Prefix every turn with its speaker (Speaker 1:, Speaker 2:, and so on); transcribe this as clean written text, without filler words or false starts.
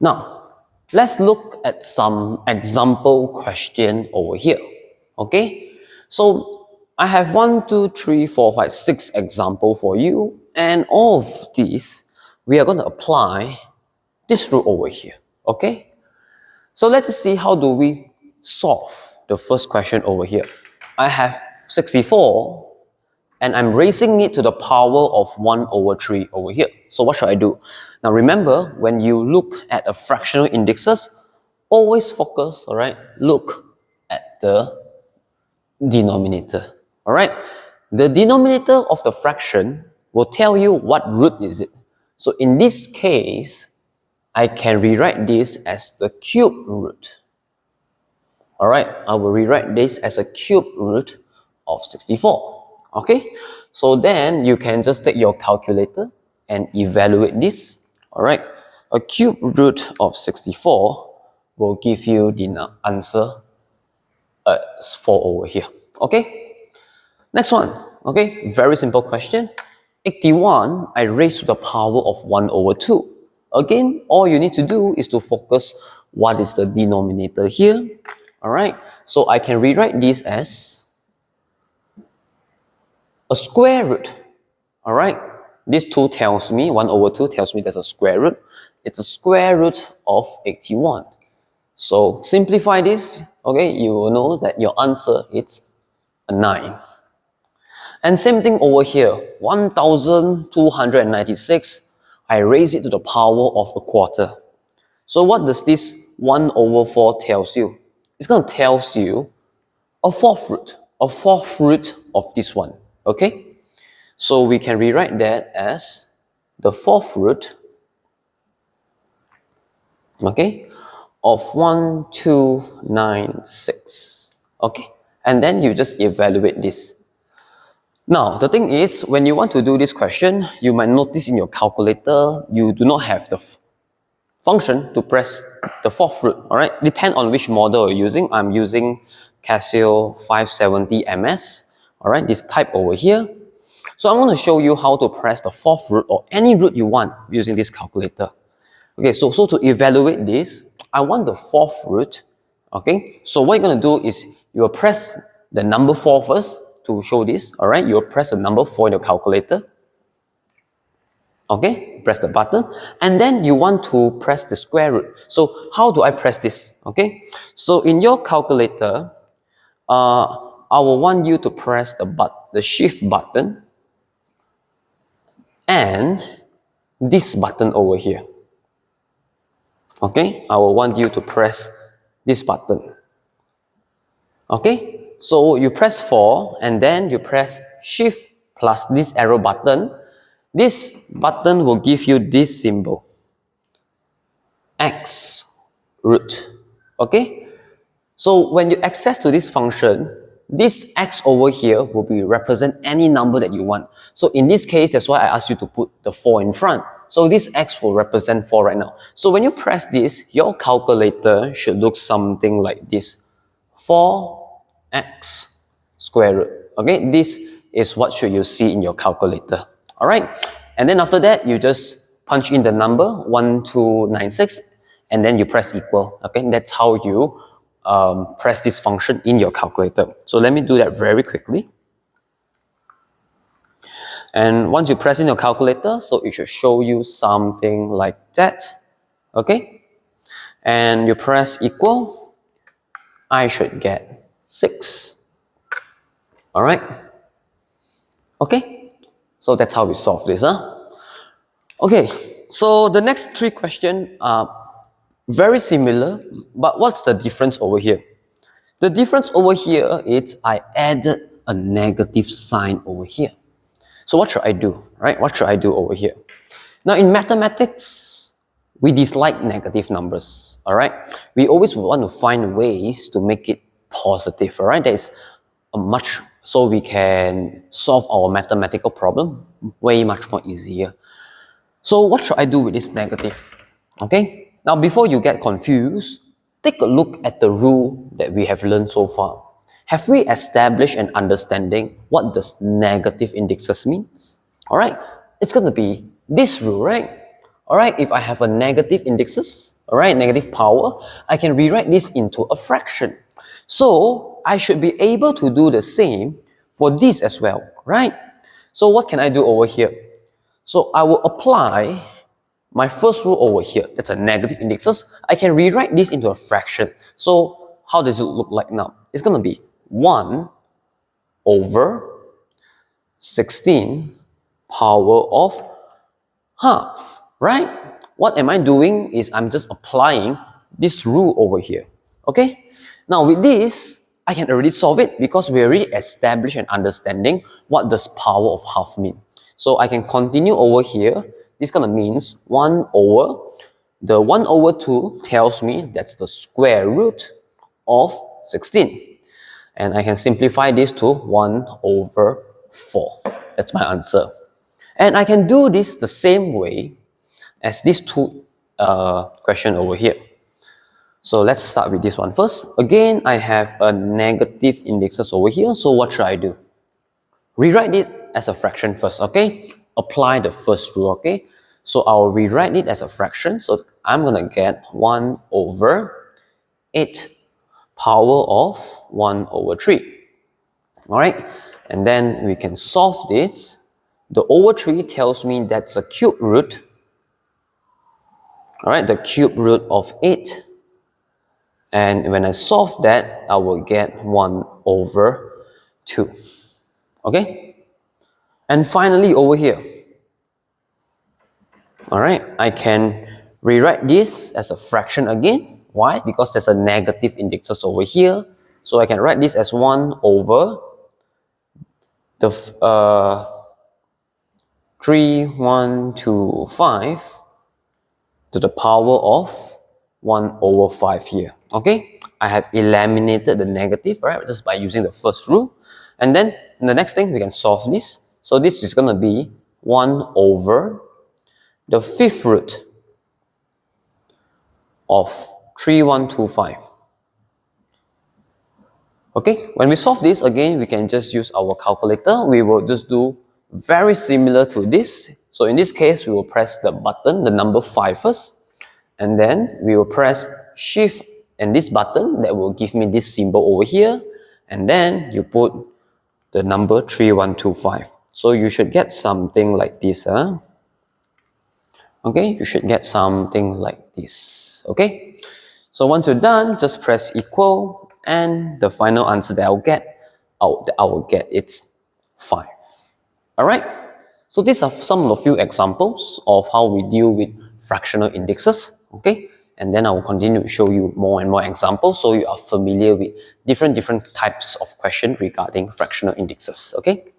Speaker 1: Now, let's look at some example question over here. Okay, so I have 1, 2, 3, 4, 5, 6 example for you, and all of these we are going to apply this rule over here. Okay, so let's see how do we solve the first question over here. I have 64 and I'm raising it to the power of 1 over 3 over here. So what should I do? Now remember, when you look at a fractional indices, always focus, all right, look at the denominator, all right? The denominator of the fraction will tell you what root is it. So in this case, I can rewrite this as the cube root. All right, I will rewrite this as a cube root of 64. Okay, so then you can just take your calculator and evaluate this. All right, a cube root of 64 will give you the answer 4 over here. Okay, next one. Okay, very simple question. 81 I raised to the power of 1 over 2. Again, all you need to do is to focus what is the denominator here. All right, so I can rewrite this as a square root. All right, this 2 tells me, 1 over 2 tells me there's a square root. It's a square root of 81. So simplify this, okay, you will know that your answer is a 9. And same thing over here, 1296, I raise it to the power of a quarter. So what does this 1 over 4 tells you? It's going to tell you a fourth root of this one, okay? So we can rewrite that as the fourth root, okay, of 1296, okay? And then you just evaluate this. Now, the thing is, when you want to do this question, you might notice in your calculator, you do not have the function to press the fourth root, all right? Depend on which model you're using. I'm using Casio 570 MS, all right? This type over here. So I'm going to show you how to press the fourth root or any root you want using this calculator. Okay, so to evaluate this, I want the fourth root, okay? So what you're going to do is you will press the number 4 first to show this, all right? You will press the number 4 in your calculator. Okay, press the button, and then you want to press the square root. So how do I press this? Okay, so in your calculator, I will want you to press the shift button and this button over here. Okay, I will want you to press this button. Okay, so you press 4 and then you press shift plus this arrow button. This button will give you this symbol, x root, okay? So when you access to this function, this x over here will be represent any number that you want. So in this case, that's why I asked you to put the 4 in front. So this x will represent 4 right now. So when you press this, your calculator should look something like this, 4x square root, okay? This is what should you see in your calculator. All right, and then after that, you just punch in the number 1296, and then you press equal. Okay, that's how you press this function in your calculator. So let me do that very quickly. And once you press in your calculator, so it should show you something like that. Okay, and you press equal, I should get 6. All right. Okay. So that's how we solve this, huh? Okay, so the next 3 questions are very similar, but what's the difference over here? The difference over here is I added a negative sign over here. So what should I do, right? What should I do over here? Now in mathematics, we dislike negative numbers, all right? We always want to find ways to make it positive, all right? There is so we can solve our mathematical problem way much more easier. So what should I do with this negative? Okay, now before you get confused, take a look at the rule that we have learned so far. Have we established an understanding what does negative indices means? All right, it's going to be this rule, right? All right, if I have a negative indices, all right, negative power, I can rewrite this into a fraction. So I should be able to do the same for this as well, right? So what can I do over here? So I will apply my first rule over here. That's a negative indexes. I can rewrite this into a fraction. So how does it look like now? It's going to be 1 over 16 power of half, right? What am I doing is I'm just applying this rule over here, okay? Now with this, I can already solve it because we already established an understanding what does power of half mean. So I can continue over here. This kind of means 1 over, the 1 over 2 tells me that's the square root of 16. And I can simplify this to 1 over 4. That's my answer. And I can do this the same way as these two question over here. So let's start with this one first. Again, I have a negative indexes over here. So what should I do? Rewrite it as a fraction first, okay? Apply the first rule, okay? So I'll rewrite it as a fraction. So I'm going to get 1 over 8 power of 1 over 3. All right? And then we can solve this. The over 3 tells me that's a cube root. All right, the cube root of 8. And when I solve that, I will get 1 over 2. Okay? And finally over here, all right, I can rewrite this as a fraction again. Why? Because there's a negative indexes over here. So I can write this as 1 over the 3, 1, 2, 5 to the power of 1 over 5 here. Okay? I have eliminated the negative, right, just by using the first rule. And then the next thing, we can solve this. So this is going to be 1 over the fifth root of 3125. Okay, when we solve this, again, we can just use our calculator. We will just do very similar to this. So in this case, we will press the button, the number 5 first, and then we will press shift and this button that will give me this symbol over here, and then you put the number 3125. So you should get something like this. Okay, you should get something like this. Okay, so once you're done, just press equal, and the final answer that I will get it's 5. All right. So these are some of the few examples of how we deal with fractional indexes. Okay, and then I will continue to show you more and more examples so you are familiar with different types of questions regarding fractional indexes. Okay.